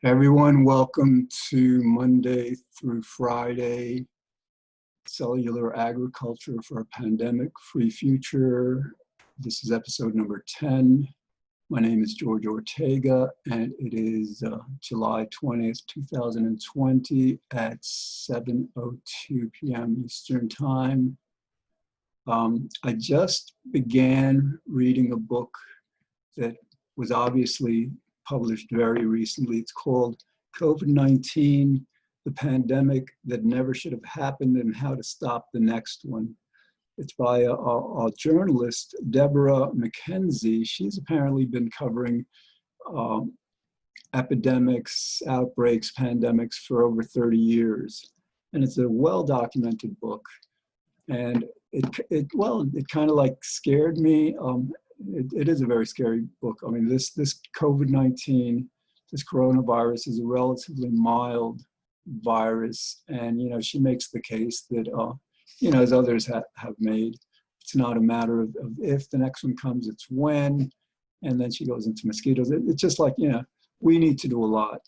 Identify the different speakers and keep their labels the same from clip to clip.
Speaker 1: Everyone, welcome to Monday through Friday, Cellular Agriculture for a Pandemic-Free Future. This is episode number 10. My name is George Ortega, and it is July 20th, 2020 at 7:02 p.m. Eastern Time. I just began reading a book that was obviously published very recently. It's called COVID-19, the Pandemic That Never Should Have Happened and How to Stop the Next One. It's by a journalist, Deborah McKenzie. She's apparently been covering epidemics, outbreaks, pandemics for over 30 years. And it's a well-documented book. And it kind of like scared me. It is a very scary book. I mean, this COVID-19, this coronavirus is a relatively mild virus. And, she makes the case that, as others have made, it's not a matter of if the next one comes, it's when. And then she goes into mosquitoes. It's just like, we need to do a lot.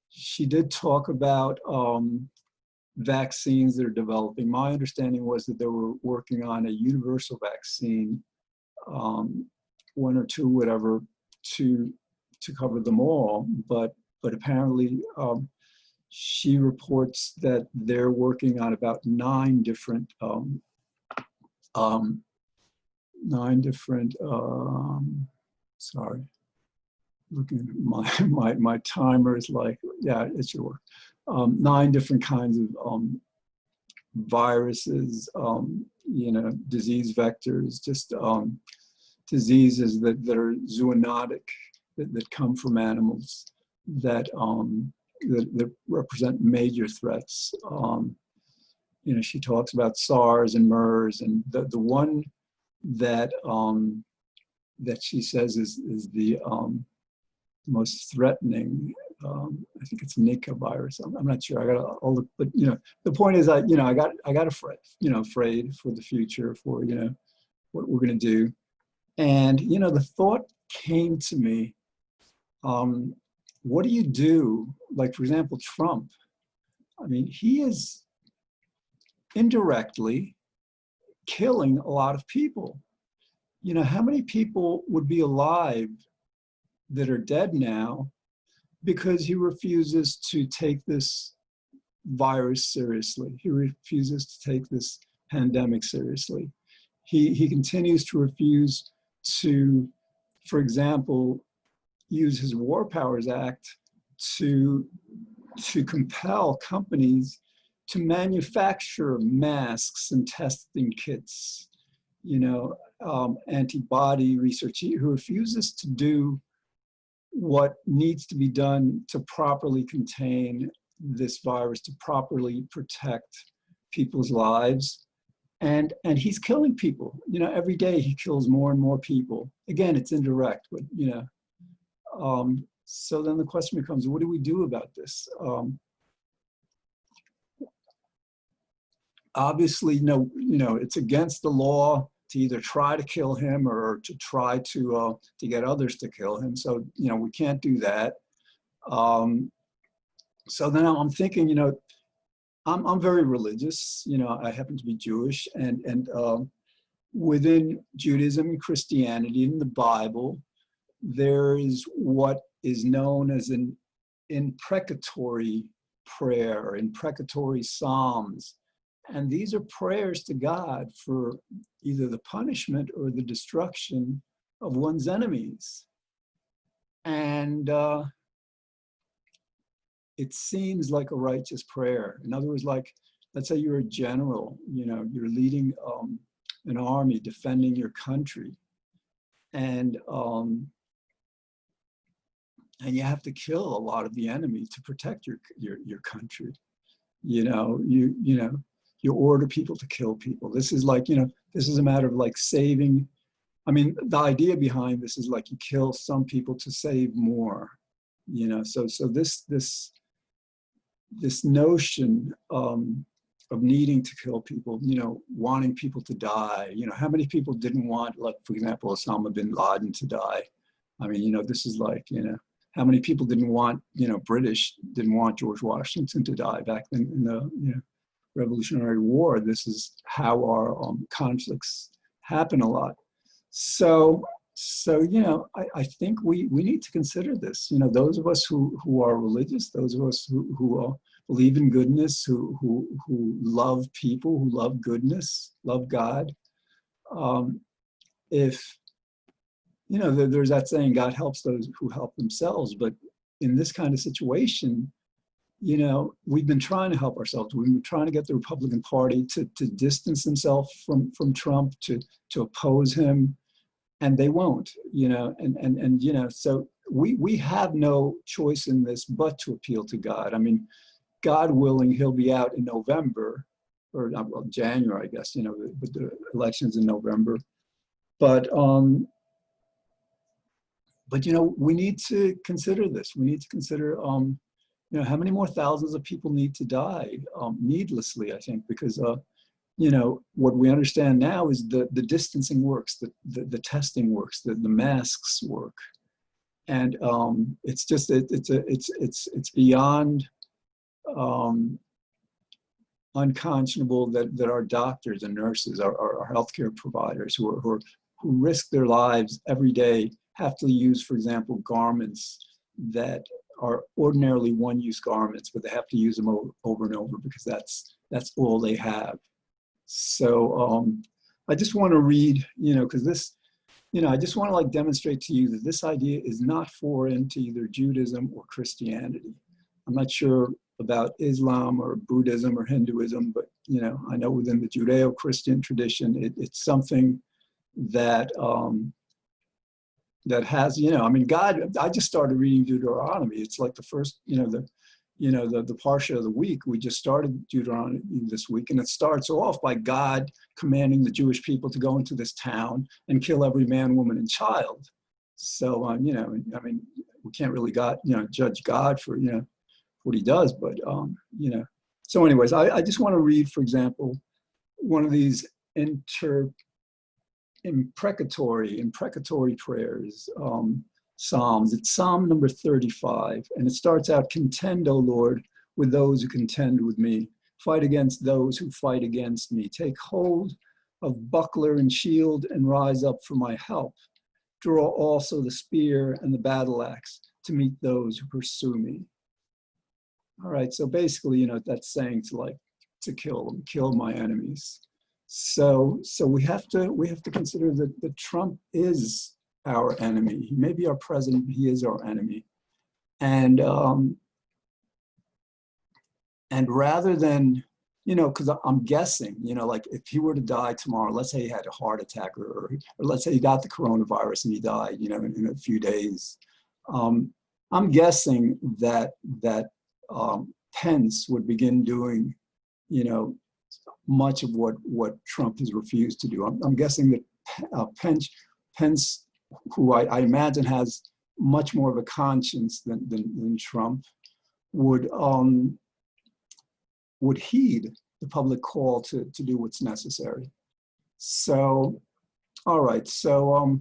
Speaker 1: She did talk about vaccines that are developing. My understanding was that they were working on a universal vaccine, one or two, whatever, to cover them all. But apparently, she reports that they're working on about nine different. Sorry, looking at my timer is like, yeah, it should work. 9 different kinds of viruses, disease vectors, just diseases that are zoonotic, that come from animals, that represent major threats. She talks about SARS and MERS, and the one that she says is the most threatening. I think it's Nika virus. I'm not sure. I'll look, but the point is, I got afraid for the future, for what we're going to do, and the thought came to me. What do you do? Like, for example, Trump. I mean, he is indirectly killing a lot of people. How many people would be alive that are dead now because he refuses to take this virus seriously? He refuses to take this pandemic seriously. He continues to refuse to, for example, use his War Powers Act to compel companies to manufacture masks and testing kits, antibody research. He refuses to do what needs to be done to properly contain this virus, to properly protect people's lives. And he's killing people. Every day he kills more and more people. Again, it's indirect, but, so then the question becomes, what do we do about this? Obviously, it's against the law to either try to kill him or to try to get others to kill him. So, we can't do that. So then I'm thinking, I'm very religious. I happen to be Jewish, and within Judaism and Christianity, in the Bible, there is what is known as an imprecatory prayer, imprecatory psalms. And these are prayers to God for either the punishment or the destruction of one's enemies. And it seems like a righteous prayer. In other words, like, let's say you're a general, you're leading an army defending your country. And you have to kill a lot of the enemy to protect your country. You order people to kill people. This is like, this is a matter of like saving. I mean, the idea behind this is like you kill some people to save more. So this notion of needing to kill people, wanting people to die. How many people didn't want, like, for example, Osama bin Laden to die? I mean, this is like, how many people didn't want, British didn't want George Washington to die back in the Revolutionary War. This is how our conflicts happen a lot. So I think we need to consider this. Those of us who are religious, those of us who believe in goodness, who love people, who love goodness, love God. If there's that saying, God helps those who help themselves. But in this kind of situation, we've been trying to help ourselves. We've been trying to get the Republican Party to distance themselves from Trump, to oppose him, and they won't. So we have no choice in this but to appeal to God. I mean, God willing, he'll be out in November, or well, January, I guess. With the elections in November, but we need to consider this. We need to consider, how many more thousands of people need to die needlessly, I think, because, what we understand now is the distancing works, the testing works, the masks work. And it's just, it's beyond unconscionable that our doctors and nurses, our healthcare providers who risk their lives every day have to use, for example, garments that are ordinarily one-use garments, but they have to use them over and over because that's all they have. So I just want to read, because this, I just want to demonstrate to you that this idea is not foreign to either Judaism or Christianity. I'm not sure about Islam or Buddhism or Hinduism, but I know within the Judeo-Christian tradition, it's something that that has, God, I just started reading Deuteronomy. It's like the first, the parsha of the week. We just started Deuteronomy this week, and it starts off by God commanding the Jewish people to go into this town and kill every man, woman, and child. So, we can't really judge God for, what he does, but, So anyways, I just want to read, for example, one of these imprecatory prayers, Psalms. It's Psalm number 35, and it starts out, "Contend, O Lord, with those who contend with me. Fight against those who fight against me. Take hold of buckler and shield and rise up for my help. Draw also the spear and the battle axe to meet those who pursue me." All right, so basically, that's saying to kill them, kill my enemies. So we have to consider that Trump is our enemy. He may be our president, but he is our enemy. And rather than, because I'm guessing, if he were to die tomorrow, let's say he had a heart attack, or let's say he got the coronavirus and he died, in a few days. I'm guessing that Pence would begin doing, much of what Trump has refused to do. I'm guessing that Pence, who I imagine has much more of a conscience than Trump, would heed the public call to do what's necessary. So, all right. So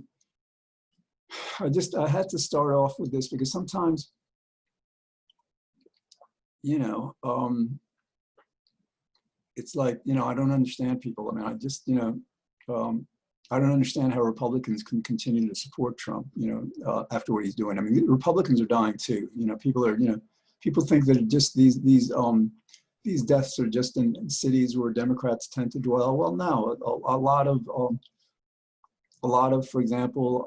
Speaker 1: I had to start off with this because sometimes, it's like, I don't understand people. I mean, I just, I don't understand how Republicans can continue to support Trump, after what he's doing. I mean, Republicans are dying too. People are, people think that just these deaths are just in cities where Democrats tend to dwell. Well, no, a lot of, for example,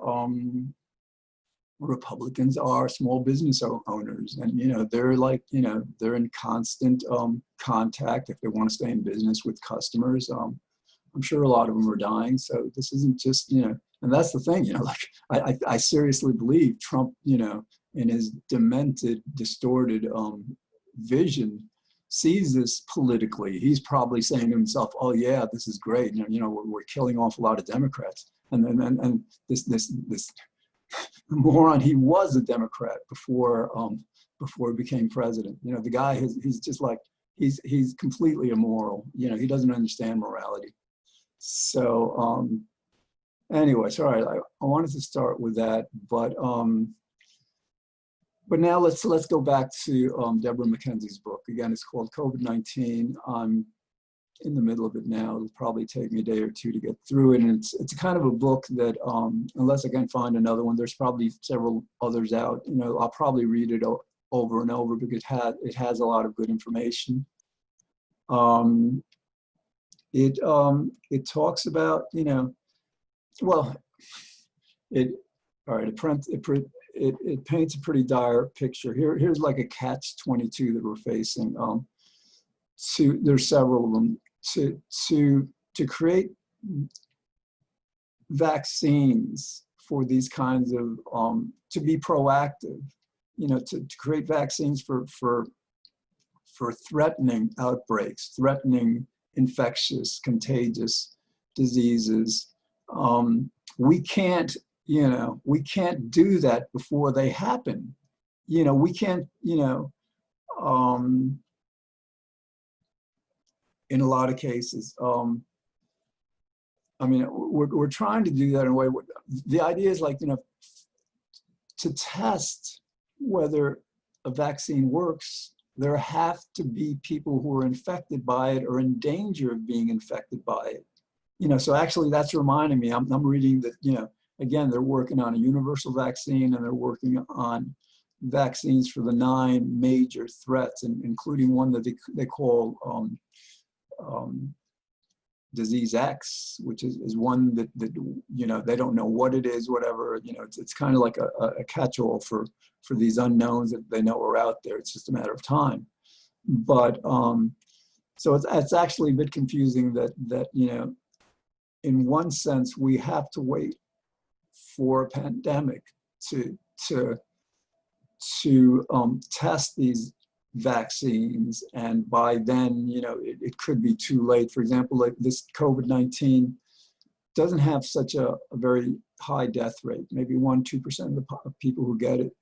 Speaker 1: Republicans are small business owners, and they're they're in constant contact if they want to stay in business with customers. I'm sure a lot of them are dying, so this isn't just and that's the thing, I seriously believe Trump, in his demented, distorted vision, sees this politically. He's probably saying to himself, "Oh yeah, this is great. We're killing off a lot of Democrats," and this moron, he was a Democrat before he became president. The guy he's just he's completely immoral. He doesn't understand morality. So anyways, all right, I wanted to start with that, but But now let's go back to Deborah McKenzie's book. Again, it's called COVID-19. I'm in the middle of it now. It'll probably take me a day or two to get through it. And it's kind of a book that, unless I can find another one, there's probably several others out. You know, I'll probably read it over and over because it has a lot of good information. It talks about, you know, well, it paints a pretty dire picture. Here's like a catch-22 that we're facing. There's several of them. To create vaccines for these kinds of, to be proactive, you know, to create vaccines for threatening outbreaks, threatening infectious, contagious diseases. We can't do that before they happen. You know, we can't, you know, in a lot of cases. I mean, we're trying to do that in a way. The idea is like, you know, to test whether a vaccine works, there have to be people who are infected by it or in danger of being infected by it. You know, so actually that's reminding me, I'm reading that, you know, again, they're working on a universal vaccine and they're working on vaccines for the 9 major threats, and including one that they call disease X, which is one that, you know, they don't know what it is, whatever, you know, it's kind of like a catch-all for these unknowns that they know are out there. It's just a matter of time. But so it's actually a bit confusing that, you know, in one sense, we have to wait for a pandemic to test these vaccines, and by then, you know, it could be too late. For example, like this COVID-19 doesn't have such a very high death rate. Maybe 1-2% of people who get it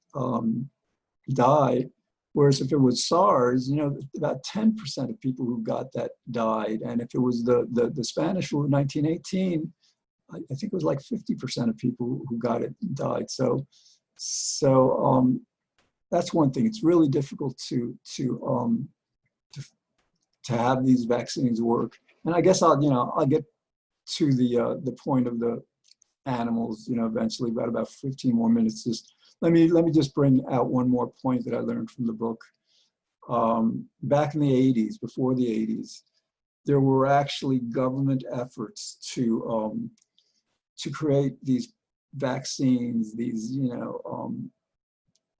Speaker 1: die. Whereas if it was SARS, you know, about 10% of people who got that died. And if it was the Spanish flu in 1918, I think it was like 50% of people who got it died. So that's one thing. It's really difficult to have these vaccines work. And I guess I'll get to the point of the animals, you know, eventually. About 15 more minutes. Just let me just bring out one more point that I learned from the book. Back in the 80s, before the 80s, there were actually government efforts to create these vaccines, these, you know,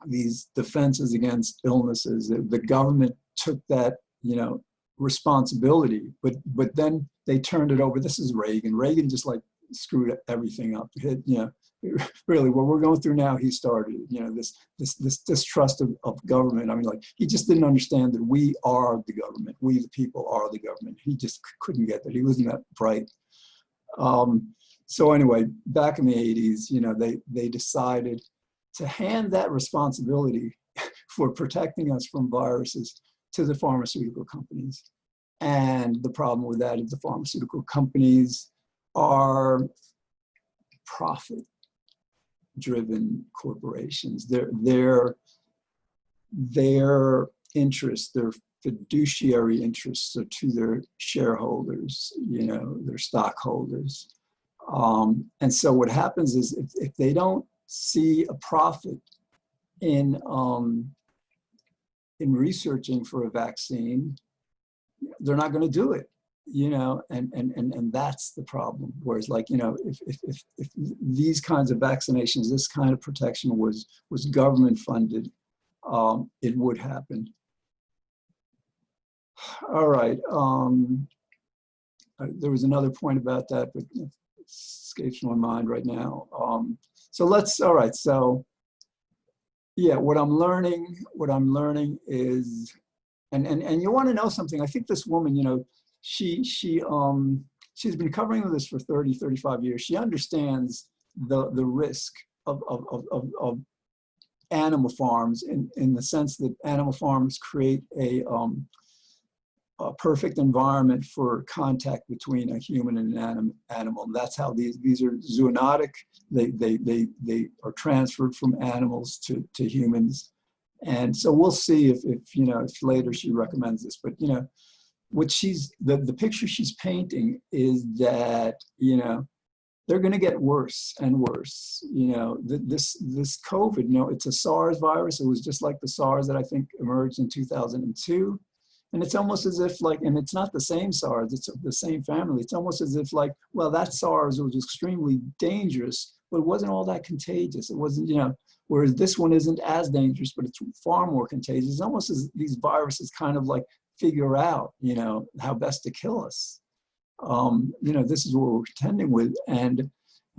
Speaker 1: these defenses against illnesses. The government took that, you know, responsibility, but then they turned it over. This is Reagan. Reagan just like screwed everything up. You know, really, what we're going through now, he started, you know, this distrust of government. I mean, like, he just didn't understand that we are the government. We, the people, are the government. He just couldn't get that. He wasn't that bright. So anyway, back in the 80s, you know, they decided to hand that responsibility for protecting us from viruses to the pharmaceutical companies. And the problem with that is the pharmaceutical companies are profit-driven corporations. Their interests, their fiduciary interests, are to their shareholders, you know, their stockholders. And so what happens is if they don't see a profit in researching for a vaccine, they're not going to do it, you know, and that's the problem. Whereas, like, you know, if these kinds of vaccinations, this kind of protection was government funded, it would happen. All right. There was another point about that, but it escapes my mind right now. So all right, so yeah, what I'm learning is, and you want to know something, I think this woman, you know, she's been covering this for 35 years. She understands the risk of animal farms in the sense that animal farms create a perfect environment for contact between a human and an animal. And that's how these are zoonotic. They are transferred from animals to humans. And so we'll see if you know, if later she recommends this. But, you know, what she's, the picture she's painting is that, you know, they're going to get worse and worse. You know, this COVID, you know, it's a SARS virus. It was just like the SARS that I think emerged in 2002. And it's almost as if like, and it's not the same SARS, it's the same family. It's almost as if like, well, that SARS was extremely dangerous, but it wasn't all that contagious. It wasn't, you know, whereas this one isn't as dangerous, but it's far more contagious. It's almost as these viruses kind of like figure out, you know, how best to kill us. You know, this is what we're contending with. And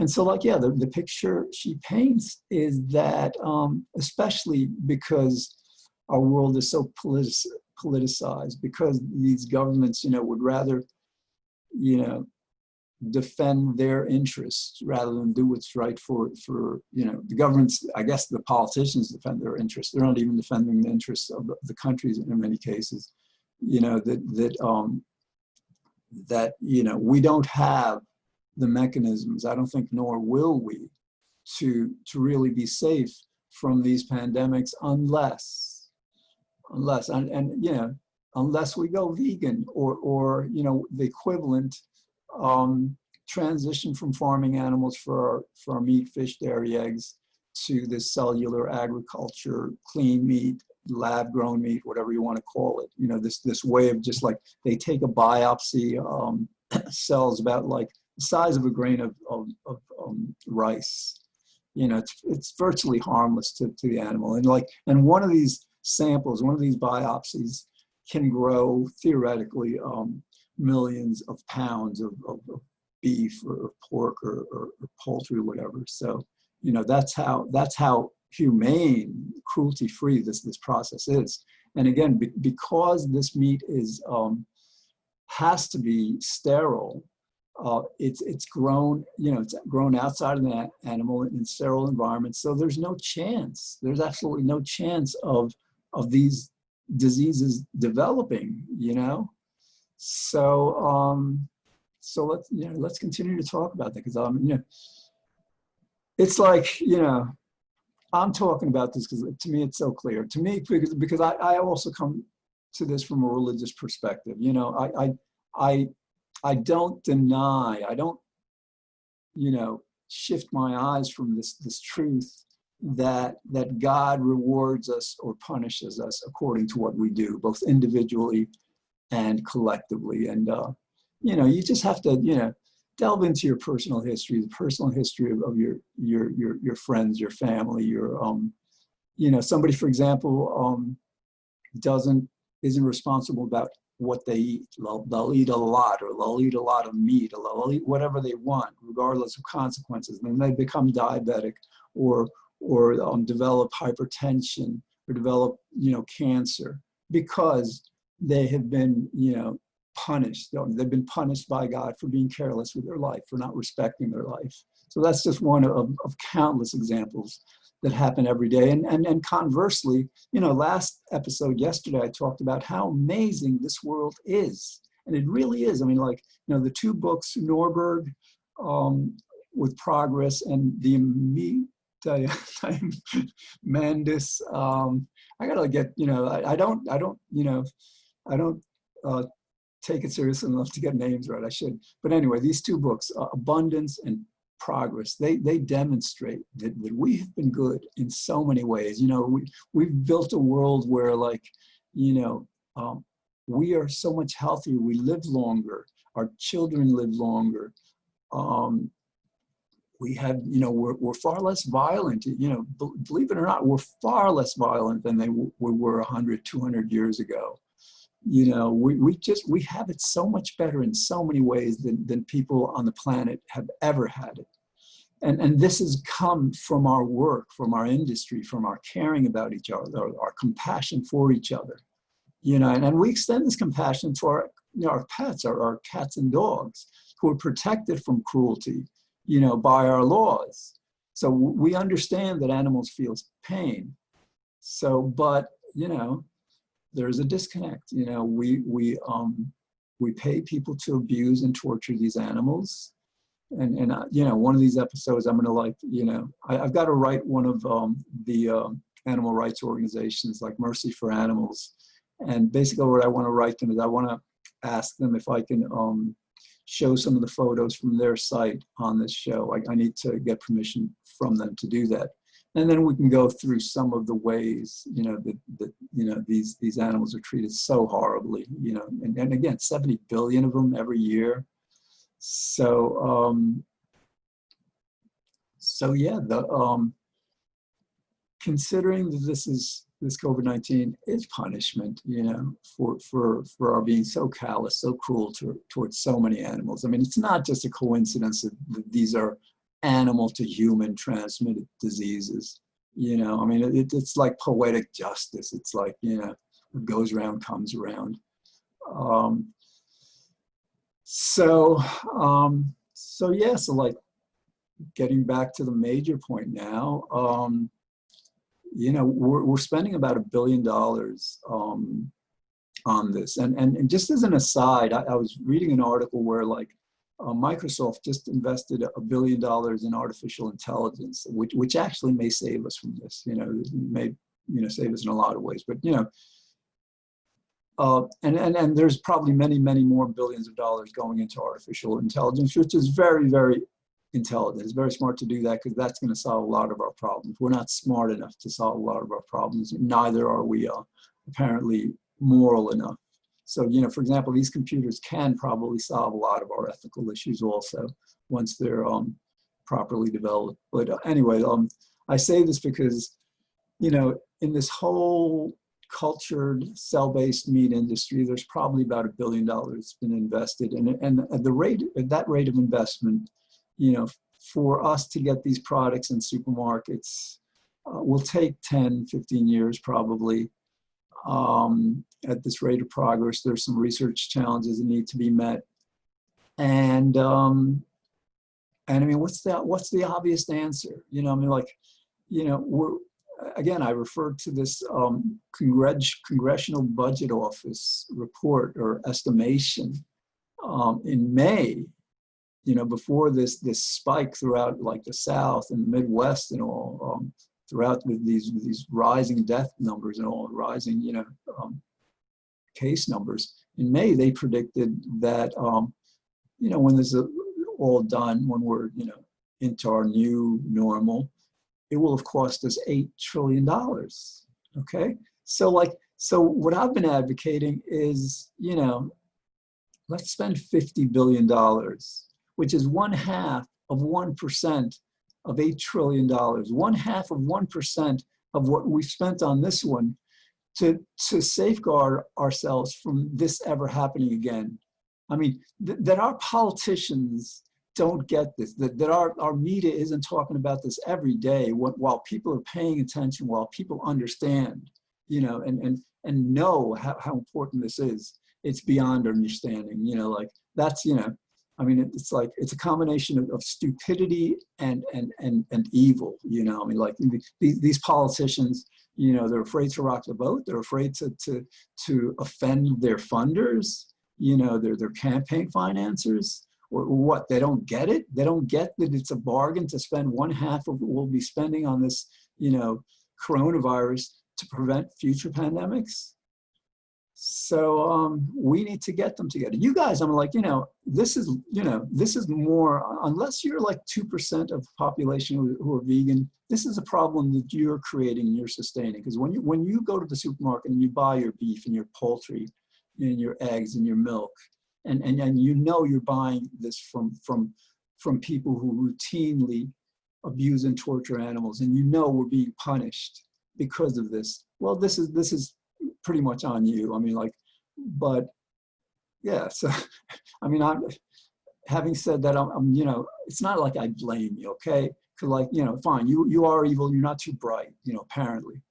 Speaker 1: so like, yeah, the picture she paints is that, especially because our world is so politicized, because these governments, you know, would rather, you know, defend their interests rather than do what's right for, you know, the governments, I guess the politicians defend their interests. They're not even defending the interests of the countries in many cases, you know, that, you know, we don't have the mechanisms, I don't think, nor will we, to really be safe from these pandemics unless, and you know, unless we go vegan or you know, the equivalent, transition from farming animals for our meat, fish, dairy, eggs, to this cellular agriculture, clean meat, lab grown meat, whatever you want to call it. You know, this way of just like, they take a biopsy, cells about like the size of a grain of rice. You know, it's virtually harmless to the animal. And like, and one of these samples, one of these biopsies can grow theoretically millions of pounds of beef or pork or poultry or whatever. So, you know, that's how humane, cruelty-free this process is. And again, because this meat is has to be sterile, it's grown, you know, it's grown outside of the animal in sterile environments. So there's no chance, there's absolutely no chance of these diseases developing, you know? So, so let's continue to talk about that, because you know, it's like, you know, I'm talking about this because to me it's so clear. To me, because I also come to this from a religious perspective. You know, I don't deny, I don't, you know, shift my eyes from this truth that God rewards us or punishes us according to what we do, both individually and collectively. And you know, you just have to, you know, delve into your personal history, the personal history of your friends, your family, your you know, somebody, for example, isn't responsible about what they eat. They'll eat a lot, or they'll eat a lot of meat, or they'll eat whatever they want, regardless of consequences. Then they become diabetic, or develop hypertension, or develop, you know, cancer, because they have been, you know, punished. They've been punished by God for being careless with their life, for not respecting their life. So that's just one of countless examples that happen every day. And conversely, you know, last episode, yesterday, I talked about how amazing this world is. And it really is. I mean, like, you know, the two books, Norberg, with Progress, and the Mandis, I gotta get, you know, I don't, you know, I don't take it seriously enough to get names right. I should. But anyway, these two books, Abundance and Progress, they demonstrate that we have been good in so many ways. You know, we've built a world where, like, you know, we are so much healthier. We live longer. Our children live longer. We have, you know, we're far less violent. You know, believe it or not, we're far less violent than we were 100, 200 years ago. You know, we have it so much better in so many ways than people on the planet have ever had it. And this has come from our work, from our industry, from our caring about each other, our compassion for each other. You know, and we extend this compassion to our, you know, our pets, our cats and dogs, who are protected from cruelty, you know, by our laws. So we understand that animals feel pain. So, but, you know, there's a disconnect. You know, we pay people to abuse and torture these animals. And you know, one of these episodes, I'm gonna, like, you know, I've got to write one of the animal rights organizations like Mercy for Animals. And basically what I want to write them is I want to ask them if I can show some of the photos from their site on this show. I need to get permission from them to do that. And then we can go through some of the ways, that these animals are treated so horribly, and again, 70 billion of them every year. So, yeah, considering that this COVID-19 is punishment, for our being so callous, so cruel towards so many animals. I mean, it's not just a coincidence that these are animal to human transmitted diseases. I mean, it's like poetic justice. It's like, what goes around comes around. So like getting back to the major point now, we're spending about $1 billion on this. And just as an aside, I was reading an article where like Microsoft just invested $1 billion in artificial intelligence, which actually may save us from this. It may save us in a lot of ways. But and there's probably many more billions of dollars going into artificial intelligence, which is very, very intelligent. It's very smart to do that because that's going to solve a lot of our problems. We're not smart enough to solve a lot of our problems. Neither are we apparently moral enough. So, for example, these computers can probably solve a lot of our ethical issues also once they're properly developed. But anyway, I say this because, in this whole cultured cell-based meat industry, there's probably about $1 billion been invested. And at that rate of investment, for us to get these products in supermarkets will take 10, 15 years probably. At this rate of progress, there's some research challenges that need to be met. And I mean, what's the obvious answer? Again, I referred to this Congressional Budget Office report or estimation in May, before this spike throughout like the South and the Midwest and all, throughout these rising death numbers and all rising, case numbers. In May, they predicted that, when this is all done, when we're, into our new normal, it will have cost us $8 trillion, okay? So what I've been advocating is, let's spend $50 billion, which is 1/2 of 1% of $8 trillion, 1/2 of 1% of what we've spent on this one to safeguard ourselves from this ever happening again. I mean, that our politicians don't get this, that our media isn't talking about this every day while people are paying attention, while people understand, and know how important this is. It's beyond understanding, like that's, I mean, it's like, it's a combination of stupidity and evil, I mean, like these politicians, they're afraid to rock the boat. They're afraid to offend their funders, their campaign financiers. Or what, they don't get it? They don't get that it's a bargain to spend 1/2 of what we'll be spending on this, coronavirus to prevent future pandemics? So we need to get them together. You guys, I'm like, this is more, unless you're like 2% of the population who are vegan, this is a problem that you're creating and you're sustaining. Because when you go to the supermarket and you buy your beef and your poultry and your eggs and your milk, and you're buying this from people who routinely abuse and torture animals, and we're being punished because of this. Well, this is pretty much on you. I mean, like, but yeah. So, I mean, having said that, I'm it's not like I blame you, okay? Because like, fine, you are evil. You're not too bright, apparently,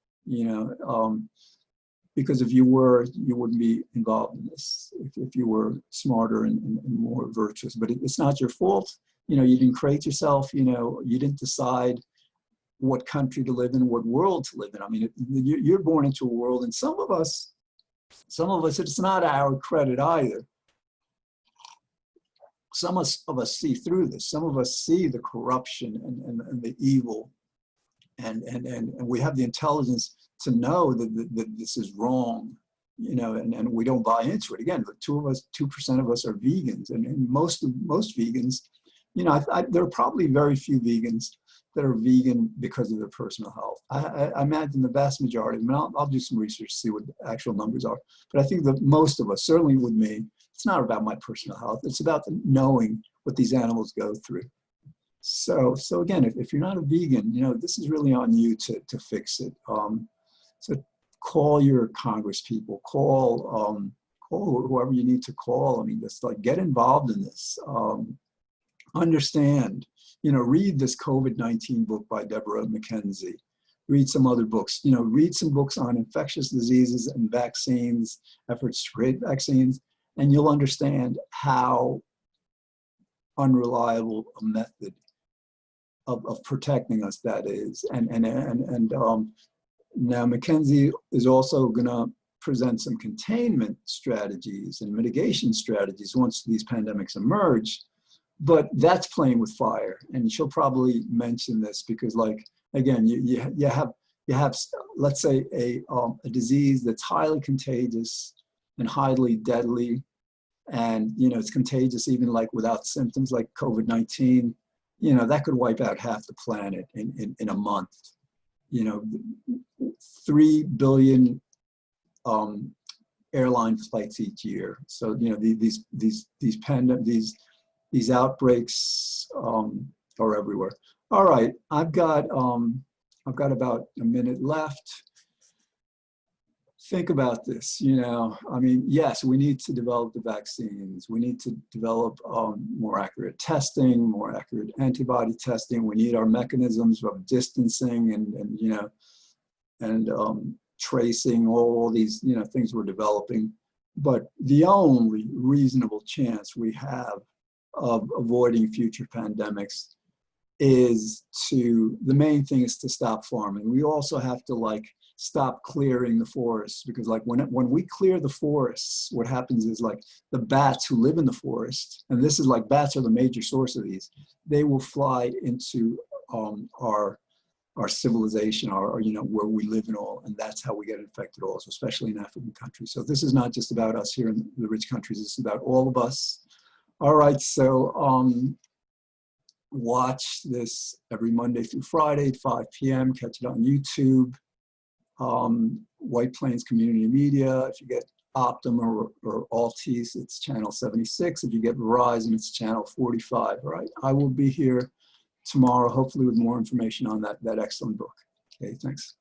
Speaker 1: because if you were, you wouldn't be involved in this. If you were smarter and more virtuous, but it's not your fault. You didn't create yourself. You didn't decide what country to live in, what world to live in. I mean, you're born into a world, and some of us, it's not our credit either. Some of us see through this. Some of us see the corruption and the evil and we have the intelligence to know that this is wrong, you know, and we don't buy into it. Again, the 2% of us are vegans, and most vegans, you know, there are probably very few vegans that are vegan because of their personal health. I imagine the vast majority, I mean, I'll do some research to see what the actual numbers are, but I think that most of us, certainly with me, it's not about my personal health. It's about knowing what these animals go through. So again, if you're not a vegan, you know, this is really on you to fix it. So call your Congress people, call whoever you need to call. I mean, just like get involved in this. Understand, you know, read this COVID-19 book by Deborah McKenzie. Read some other books, you know, read some books on infectious diseases and vaccines, efforts to create vaccines, and you'll understand how unreliable a method of protecting us that is. And now McKenzie is also gonna present some containment strategies and mitigation strategies once these pandemics emerge, but that's playing with fire. And she'll probably mention this because, like, again, you have, let's say a disease that's highly contagious and highly deadly, and, you know, it's contagious even like without symptoms like COVID-19, you know, that could wipe out half the planet in a month. You know, 3 billion airline flights each year. So, you know, these outbreaks are everywhere. All right, I've got about a minute left. Think about this, you know, I mean, yes, we need to develop the vaccines. We need to develop more accurate testing, more accurate antibody testing. We need our mechanisms of distancing and you know, and tracing, all these, you know, things we're developing. But the only reasonable chance we have of avoiding future pandemics is the main thing is to stop farming. We also have to, like, stop clearing the forests, because, like, when we clear the forests, what happens is, like, the bats who live in the forest, and this is like, bats are the major source of these, they will fly into our civilization, our, you know, where we live and all, and that's how we get infected also, especially in African countries. So this is not just about us here in the rich countries, this is about all of us. All right, so watch this every Monday through Friday at 5 p.m. Catch it on YouTube. White Plains Community Media. If you get Optimum or Altice, it's channel 76. If you get Verizon, it's channel 45. All right, I will be here tomorrow, hopefully with more information on that excellent book. Okay, thanks.